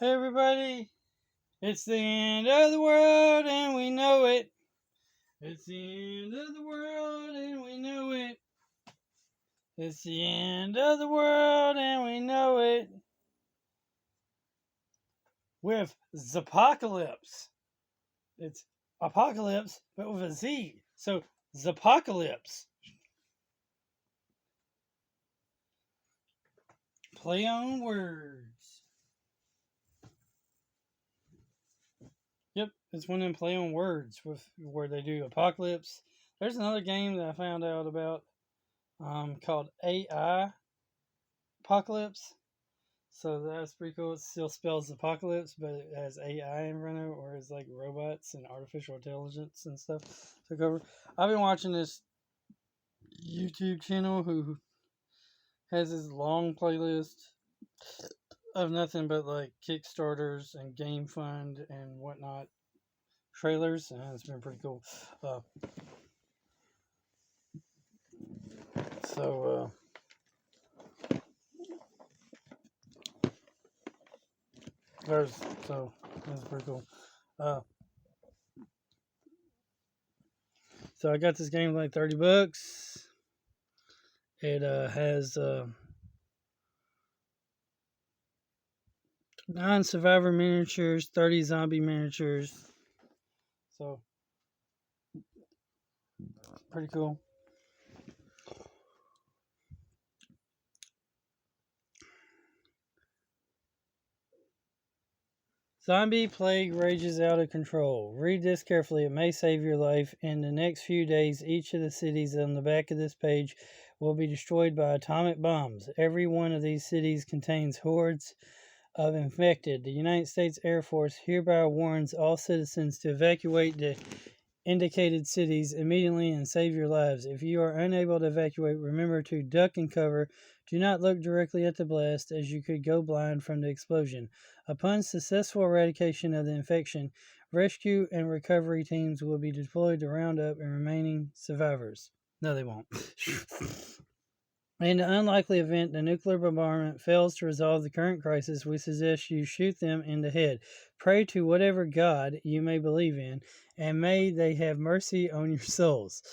Hey everybody, it's the end of the world and we know it. It's the end of the world and we know it. It's the end of the world and we know it. With Zpocalypse. It's apocalypse, but with a Z. So, Zpocalypse. Play on words. Yep, it's one of them play on words with where they do apocalypse. There's another game that I found out about called AI Apocalypse. So that's pretty cool. It still spells apocalypse, but it has AI in front of it, or it's like robots and artificial intelligence and stuff took over. I've been watching this YouTube channel who has this long playlist of nothing but like Kickstarters and Game Fund and whatnot trailers, and it's been pretty cool. So that's pretty cool. So I got this game for like $30. It has 9 survivor miniatures, 30 zombie miniatures. So pretty cool. Zombie plague rages out of control. Read this carefully. It may save your life. In the next few days, each of the cities on the back of this page will be destroyed by atomic bombs. Every one of these cities contains hordes of infected. The United States Air Force hereby warns all citizens to evacuate the indicated cities immediately and save your lives. If you are unable to evacuate, remember to duck and cover. Do not look directly at the blast, as you could go blind from the explosion. Upon successful eradication of the infection, rescue and recovery teams will be deployed to round up the remaining survivors. No, they won't. In the unlikely event the nuclear bombardment fails to resolve the current crisis, we suggest you shoot them in the head. Pray to whatever God you may believe in, and may they have mercy on your souls.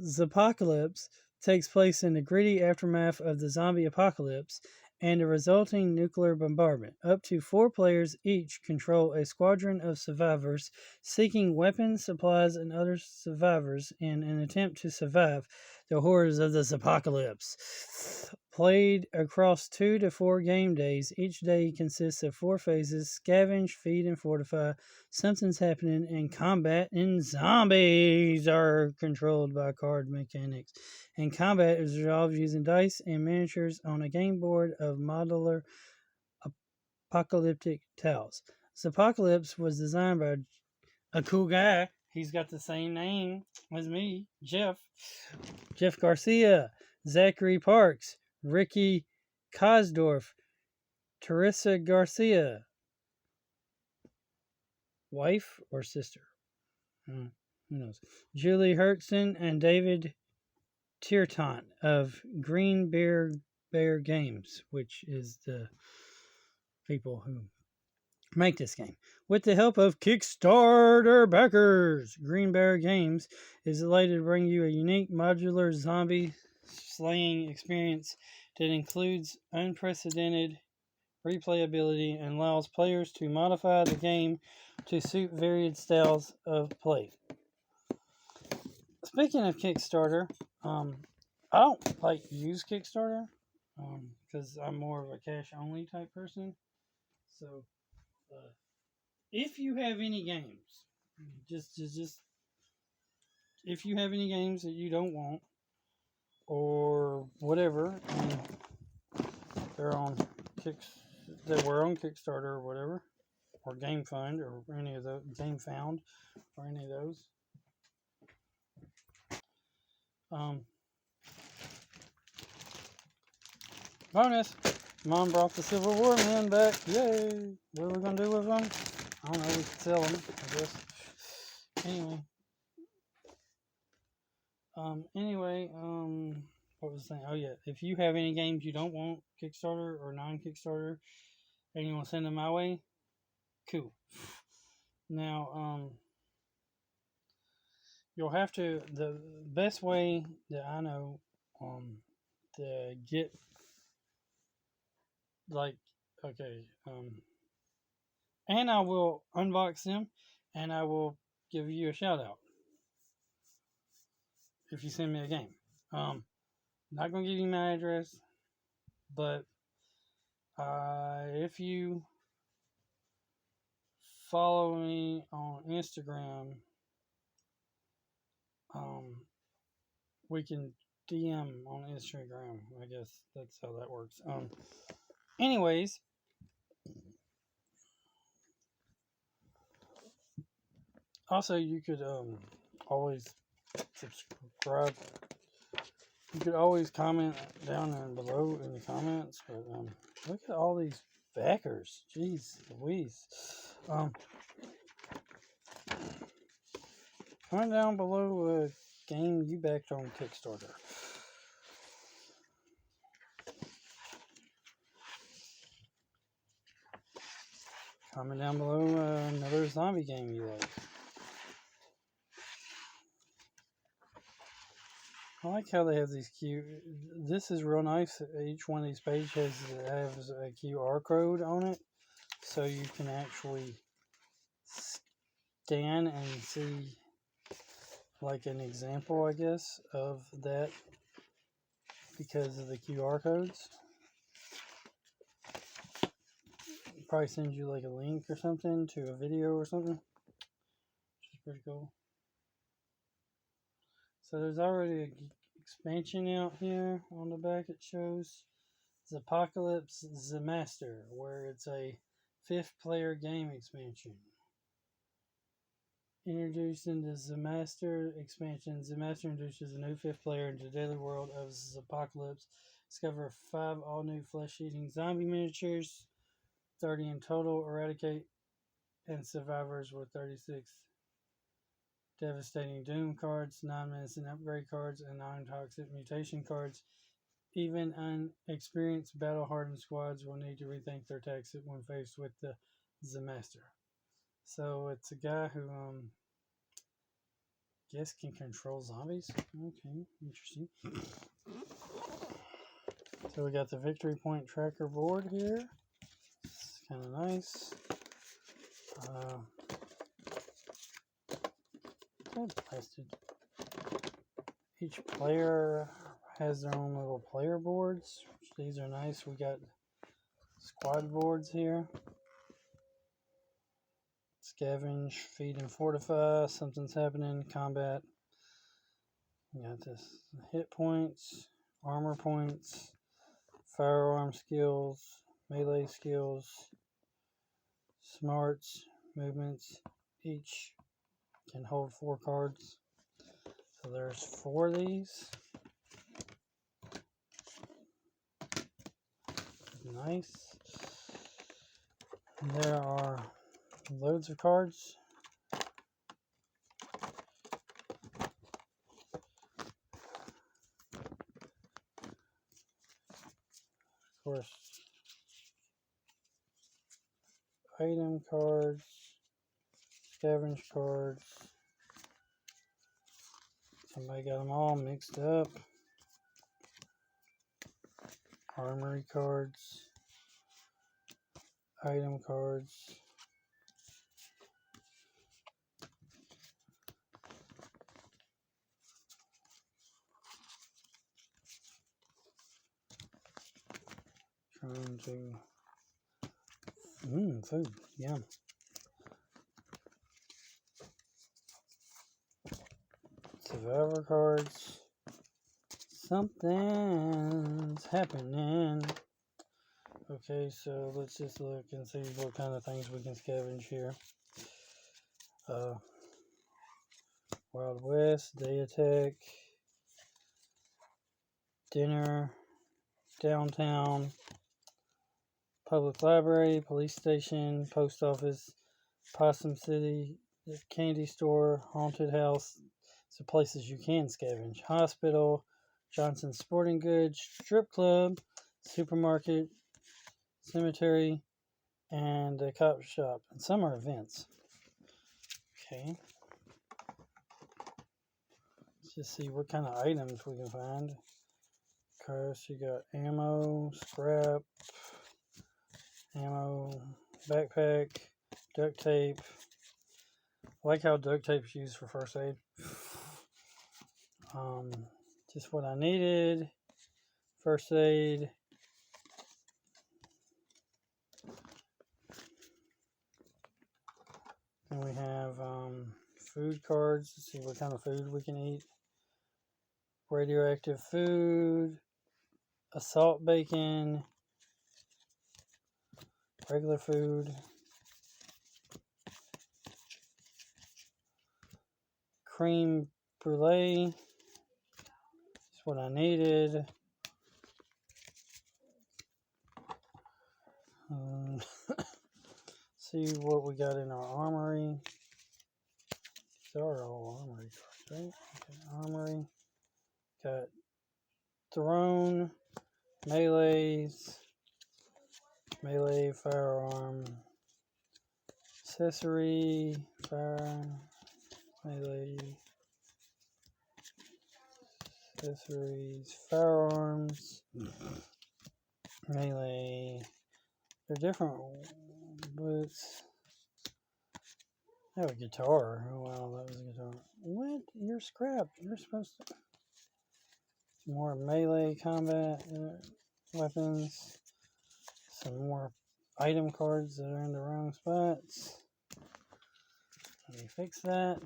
Zpocalypse takes place in the gritty aftermath of the zombie apocalypse and the resulting nuclear bombardment. Up to 4 players each control a squadron of survivors seeking weapons, supplies, and other survivors in an attempt to survive the horrors of this apocalypse. Played across 2 to 4 game days, each day consists of 4 phases: scavenge, feed, and fortify. Something's happening in combat, and zombies are controlled by card mechanics. And combat is resolved using dice and miniatures on a game board of modular apocalyptic tiles. Zpocalypse was designed by a cool guy. He's got the same name as me, Jeff Garcia, Zachary Parks, Ricky Kosdorf, Teresa Garcia. Wife or sister? Who knows? Julie Hertzson and David Tiertant of Green Bear Games, which is the people who make this game. With the help of Kickstarter backers, Green Bear Games is delighted to bring you a unique modular zombie slaying experience that includes unprecedented replayability and allows players to modify the game to suit varied styles of play. Speaking of Kickstarter, I don't use Kickstarter because I'm more of a cash only type person. So if you have any games, just if you have any games that you don't want or whatever, and they're on that were on Kickstarter or whatever, or Game Fund or any of those, Game Found or any of those. Bonus! Mom brought the Civil War men back. Yay! What are we gonna do with them? I don't know. We could sell them, I guess. Anyway. What was I saying? Oh yeah. If you have any games you don't want Kickstarter or non-Kickstarter, and you want to send them my way, Cool. Now, you'll have to, the best way that I know to get, like, okay, and I will unbox them and I will give you a shout out if you send me a game. Not going to give you my address, but if you follow me on Instagram, we can DM on Instagram. I guess that's how that works. Anyways, also you could always subscribe. You could always comment down there below in the comments. But look at all these backers. Jeez Louise. Comment down below a game you backed on Kickstarter. Comment down below another zombie game you like. I like how they have these this is real nice. Each one of these pages has a QR code on it, so you can actually scan and see like an example, I guess, of that because of the QR codes. Probably send you like a link or something to a video or something, which is pretty cool. So there's already an expansion out here on the back. It shows Zpocalypse The Master, where it's a 5th player game expansion. Introduced into the Master expansion, the Master introduces a new 5th player into the daily world of Zpocalypse. Discover 5 all-new flesh-eating zombie miniatures, 30 in total, eradicate, and survivors with 36 devastating doom cards, 9 menacing upgrade cards, and 9 toxic mutation cards. Even unexperienced battle-hardened squads will need to rethink their tactics when faced with the Master. So it's a guy who guess can control zombies. Okay, interesting. So we got the victory point tracker board here. It's kind of nice. Blasted. Each player has their own little player boards. These are nice. We got squad boards here. Scavenge, feed, and fortify. Something's happening. Combat. We got this hit points, armor points, firearm skills, melee skills, smarts, movements. Each can hold 4 cards. So there's 4 of these. Nice. And there are loads of cards. Of course, item cards, scavenge cards. Somebody got them all mixed up. Armory cards, item cards. Trying to food, yum. Survivor cards. Something's happening. Okay, so let's just look and see what kind of things we can scavenge here. Wild West, Day Attack, Dinner, Downtown, Public Library, Police Station, Post Office, Possum City, the Candy Store, Haunted House. So places you can scavenge. Hospital, Johnson's Sporting Goods, Strip Club, Supermarket, Cemetery, and a cop shop. And some are events. Okay. Let's just see what kind of items we can find. Of course, you got ammo, scrap, ammo, backpack, duct tape. I like how duct tape is used for first aid. Just what I needed. First aid. And we have food cards to see what kind of food we can eat. Radioactive food. Assault bacon. Regular food. Cream brulee. That's what I needed. See what we got in our armory. These are all armory cards, right? Okay, armory. Got throne, melees, melee, firearm, accessory, fire, melee, accessories, firearms, melee. They're different boots. Oh, a guitar. Oh, wow, that was a guitar. What? You're scrapped. You're supposed to... Some more melee combat weapons. Some more item cards that are in the wrong spots. Let me fix that.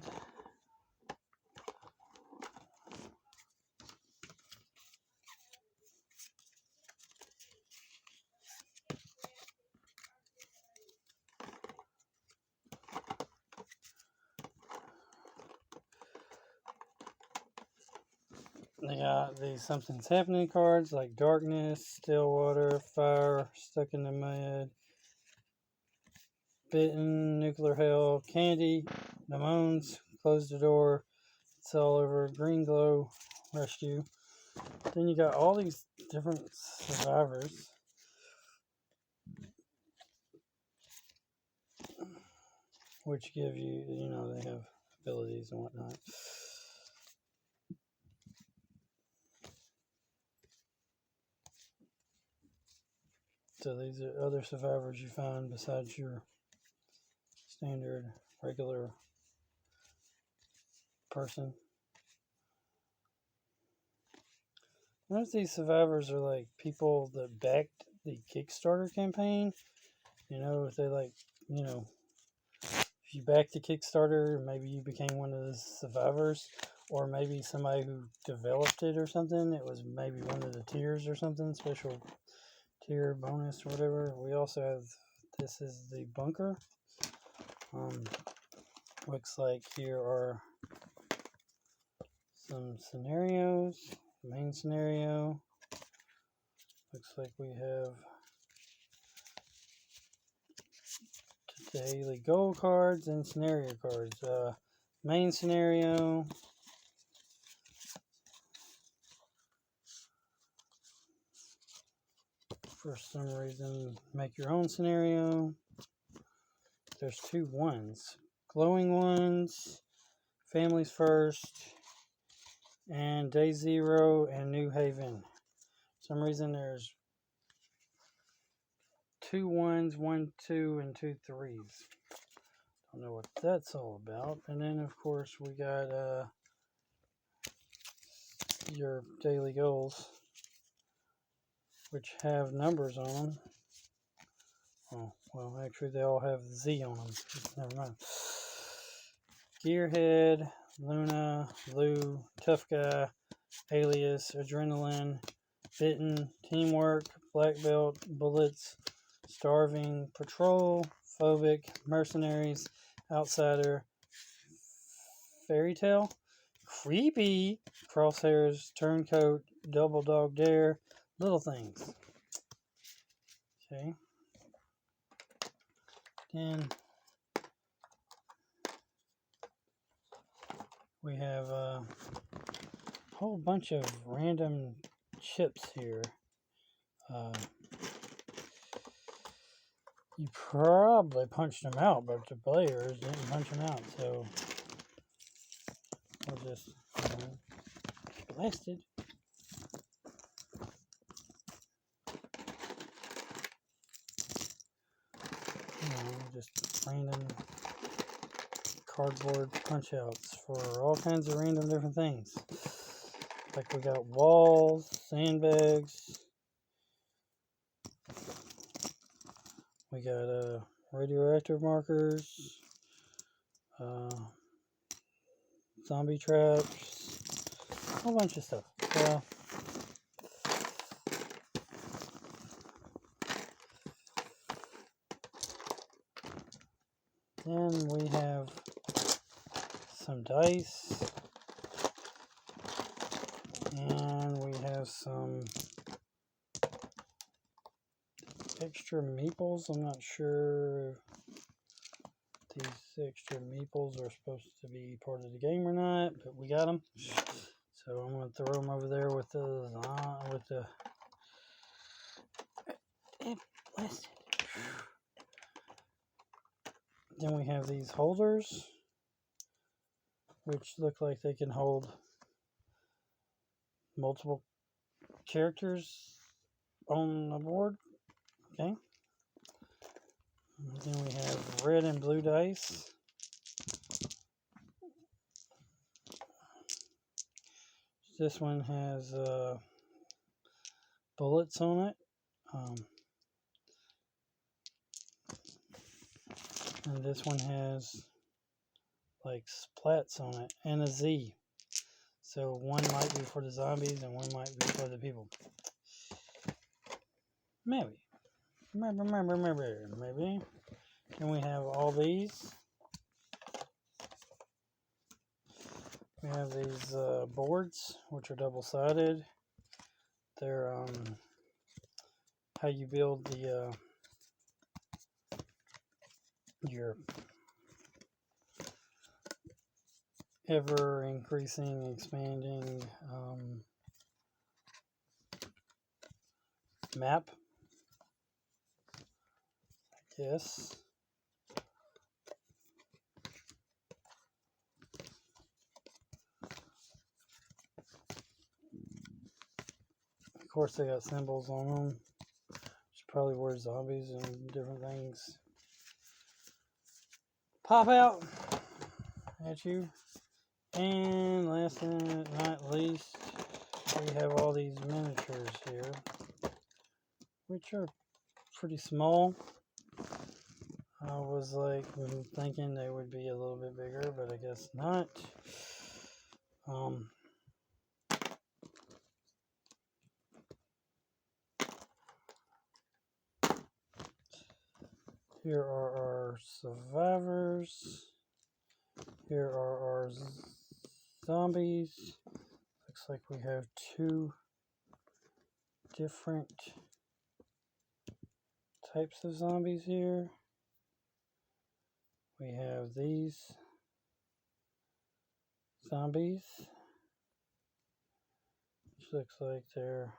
They got these something's happening cards like darkness, still water, fire, stuck in the mud, bitten, nuclear hell, candy, the moans, close the door, it's all over, green glow, rescue. Then you got all these different survivors, which give you, you know, they have abilities and whatnot. So these are other survivors you find besides your standard regular person. Most of these survivors are like people that backed the Kickstarter campaign. You know, if they like, you know, if you backed the Kickstarter, maybe you became one of the survivors, or maybe somebody who developed it or something. It was maybe one of the tiers or something, special tier bonus or whatever. We also have, this is the bunker. Looks like here are some scenarios. Main scenario. Looks like we have daily goal cards and scenario cards. Main scenario. For some reason, make your own scenario. There's 2 ones. Glowing ones, Families First, and Day Zero and New Haven. For some reason there's 2 ones, 1 2, and 2 3s. Don't know what that's all about. And then of course we got your daily goals, which have numbers on them. Oh, well, actually they all have Z on them. Never mind. Gearhead, Luna, Lou, Tough Guy, Alias, Adrenaline, Bitten, Teamwork, Black Belt, Bullets, Starving, Patrol, Phobic, Mercenaries, Outsider, Fairy Tale, Creepy, Crosshairs, Turncoat, Double Dog Dare, Little Things. Okay. Then we have a whole bunch of random chips here. You probably punched him out, but the players didn't punch him out, so we'll just blasted. Just random cardboard punch outs for all kinds of random different things. Like we got walls, sandbags, we got radioactive markers, zombie traps, a whole bunch of stuff. So, then we have some dice, and we have some extra meeples. I'm not sure if these extra meeples are supposed to be part of the game or not, but we got them. So I'm going to throw them over there with the Then we have these holders, which look like they can hold multiple characters on the board. Okay. And then we have red and blue dice. This one has bullets on it. And this one has like splats on it and a Z. So one might be for the zombies and one might be for the people. Maybe. And we have all these. We have these boards, which are double-sided. They're how you build the your ever-increasing, expanding map. Yes. Of course, they got symbols on them. Which probably where zombies and different things pop out at you. And last but not least, we have all these miniatures here, which are pretty small. I was like thinking they would be a little bit bigger, but I guess not. Here are our survivors. Here are our zombies. Looks like we have two different types of zombies here. We have these zombies, which looks like they're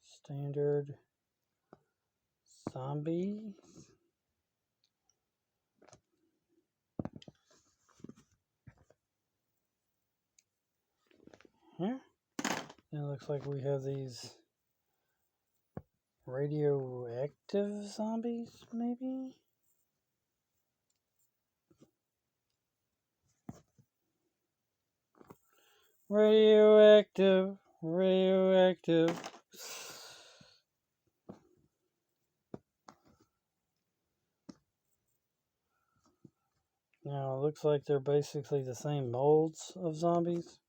standard zombies. Here. And it looks like we have these radioactive zombies, maybe? Radioactive. Now, it looks like they're basically the same molds of zombies.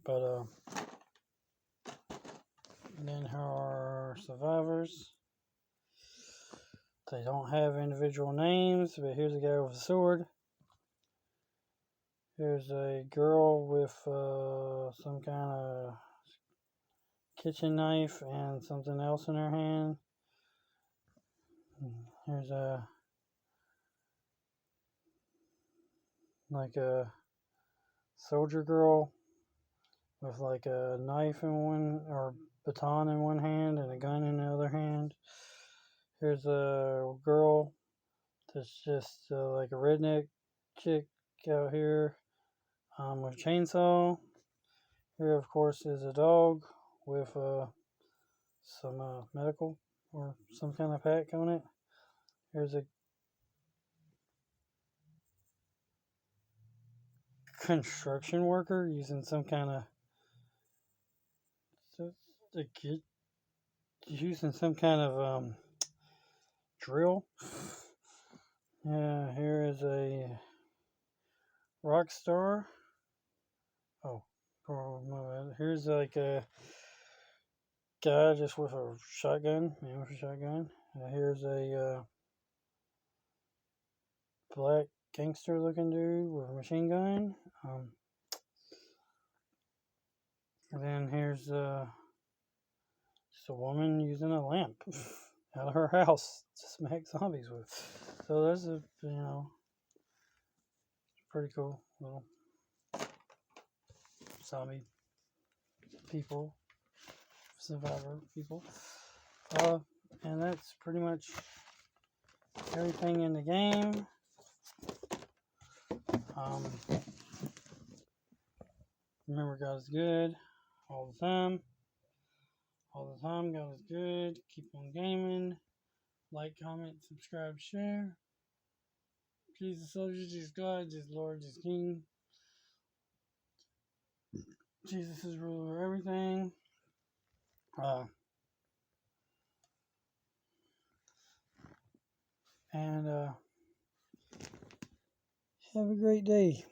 But, then here are survivors. They don't have individual names, but here's a guy with a sword. Here's a girl with some kind of kitchen knife and something else in her hand. Here's a soldier girl with like a knife in one or baton in one hand and a gun in the other hand. Here's a girl that's just like a redneck chick out here with a chainsaw. Here, of course, is a dog with some medical or some kind of pack on it. Here's a construction worker using some kind of drill. Here is a rock star. Oh, my bad. Here's like a guy just with a shotgun. Man with a shotgun. Here's a black gangster looking dude with a machine gun. And then here's just a woman using a lamp out of her house to smack zombies with. So that's a pretty cool little zombie people, survivor people. And that's pretty much everything in the game. Remember, God is good all the time. All the time, God is good. Keep on gaming. Like, comment, subscribe, share. Jesus loves you, Jesus God, Jesus Lord, Jesus King. Jesus is ruler of everything. And have a great day.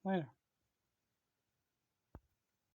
Later.